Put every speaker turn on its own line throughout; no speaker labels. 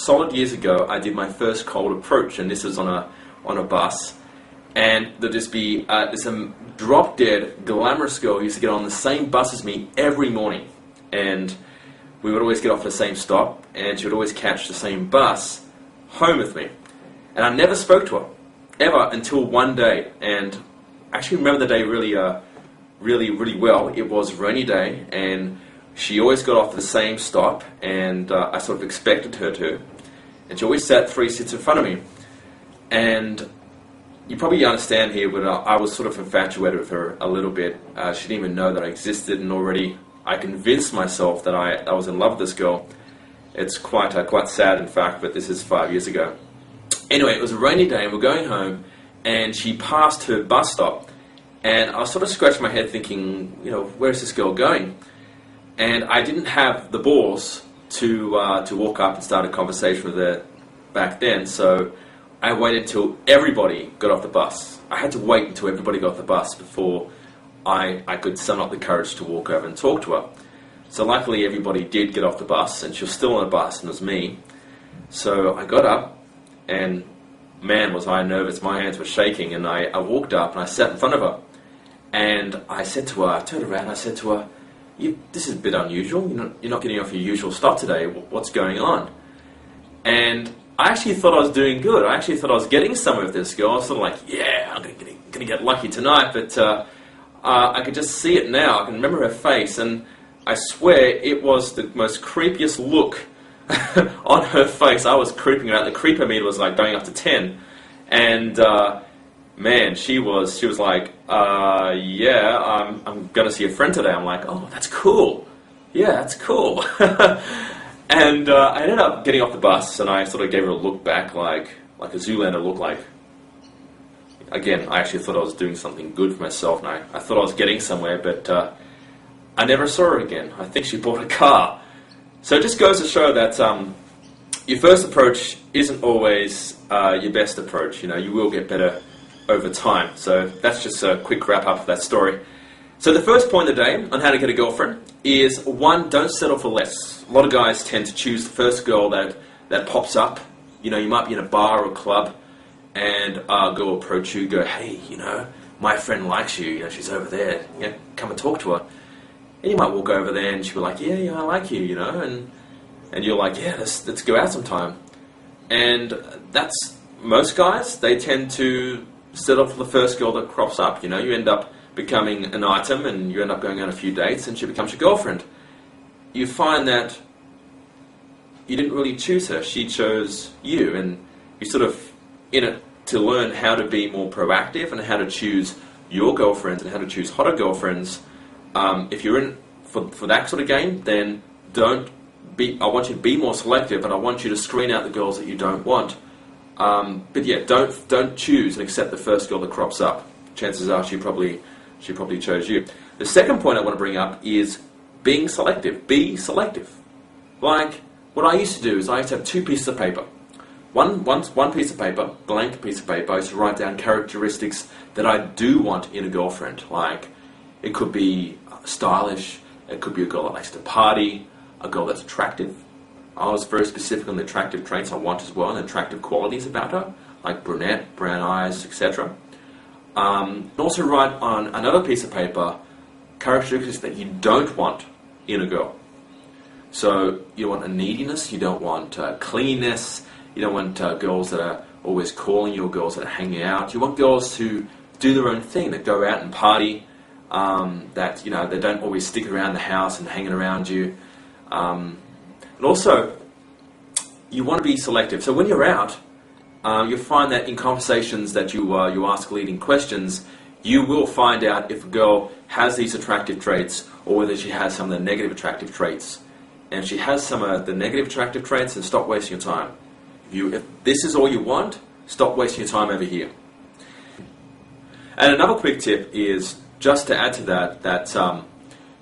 solid years ago, I did my first cold approach, and this was on a bus. And there'd just be this drop-dead, glamorous girl who used to get on the same bus as me every morning. And we would always get off at the same stop, and she would always catch the same bus home with me. And I never spoke to her, ever, until one day. And I actually remember the day really well. It was a rainy day, and she always got off at the same stop, and I sort of expected her to. And she always sat 3 seats in front of me. And you probably understand here, but I was sort of infatuated with her a little bit. She didn't even know that I existed, and already I convinced myself that I was in love with this girl. It's quite sad, in fact, but this is 5 years ago. Anyway, it was a rainy day, and we're going home, and she passed her bus stop, and I was sort of scratching my head thinking, where's this girl going? And I didn't have the balls to walk up and start a conversation with her back then, so I waited till everybody got off the bus. I had to wait until everybody got off the bus before I could summon up the courage to walk over and talk to her. So luckily everybody did get off the bus, and she was still on the bus, and it was me. So I got up, and man, was I nervous. My hands were shaking, and I walked up and I sat in front of her. And I said to her, I turned around and I said to her, this is a bit unusual. You're not getting off your usual stop today. What's going on? And I actually thought I was doing good. I actually thought I was getting somewhere with this girl. I was sort of like, yeah, I'm going to get lucky tonight. But I could just see it now. I can remember her face, and I swear it was the most creepiest look on her face. I was creeping out. The creeper meter was like going up to 10. And man, she was like, yeah, I'm going to see a friend today. I'm like, oh, that's cool. Yeah, that's cool. And I ended up getting off the bus, and I sort of gave her a look back, like a Zoolander look, like, again, I actually thought I was doing something good for myself, and I thought I was getting somewhere, but I never saw her again. I think she bought a car. So it just goes to show that your first approach isn't always your best approach. You will get better over time. So that's just a quick wrap-up of that story. So the first point of the day on how to get a girlfriend is, one, don't settle for less. A lot of guys tend to choose the first girl that pops up. You might be in a bar or a club, and a girl will approach you, go, hey, my friend likes you, she's over there, come and talk to her. And you might walk over there and she'll be like, yeah, I like you, and you're like, yeah, let's go out sometime. And that's, most guys, they tend to settle for the first girl that crops up. You end up becoming an item, and you end up going on a few dates, and she becomes your girlfriend. You find that you didn't really choose her, she chose you, and you're sort of in it to learn how to be more proactive and how to choose your girlfriends and how to choose hotter girlfriends. If you're in for that sort of game, then I want you to be more selective, and I want you to screen out the girls that you don't want. But yeah, don't choose and accept the first girl that crops up. Chances are she probably chose you. The second point I want to bring up is being selective. Be selective. Like, what I used to do is I used to have 2 pieces of paper. One piece of paper, blank piece of paper, I used to write down characteristics that I do want in a girlfriend. Like, it could be stylish, it could be a girl that likes to party, a girl that's attractive. I was very specific on the attractive traits I want as well, and attractive qualities about her, like brunette, brown eyes, etc. And also write on another piece of paper characteristics that you don't want in a girl. So you don't want a neediness, you don't want cleanliness, you don't want girls that are always calling you, or girls that are hanging out. You want girls to do their own thing, that go out and party, that they don't always stick around the house and hanging around you. And also, you want to be selective. So when you're out, you'll find that in conversations that you ask leading questions, you will find out if a girl has these attractive traits or whether she has some of the negative attractive traits. And if she has some of the negative attractive traits, then stop wasting your time. If this is all you want, stop wasting your time over here. And another quick tip is, just to add to that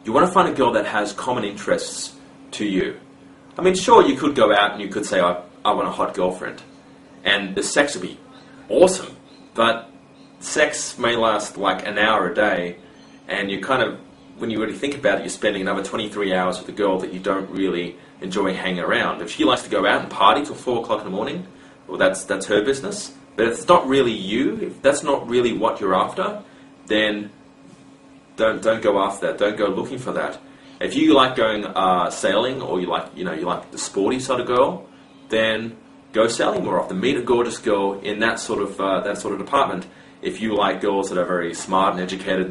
you want to find a girl that has common interests to you. I mean, sure, you could go out and you could say, I want a hot girlfriend. And the sex would be awesome. But sex may last like an hour a day, and you kind of, when you really think about it, you're spending another 23 hours with a girl that you don't really enjoy hanging around. If she likes to go out and party till 4 o'clock in the morning, well, that's her business. But if it's not really you, if that's not really what you're after, then don't go after that. Don't go looking for that. If you like going sailing, or you like the sporty sort of girl, then go sailing more often. Meet a gorgeous girl in that sort of department. If you like girls that are very smart and educated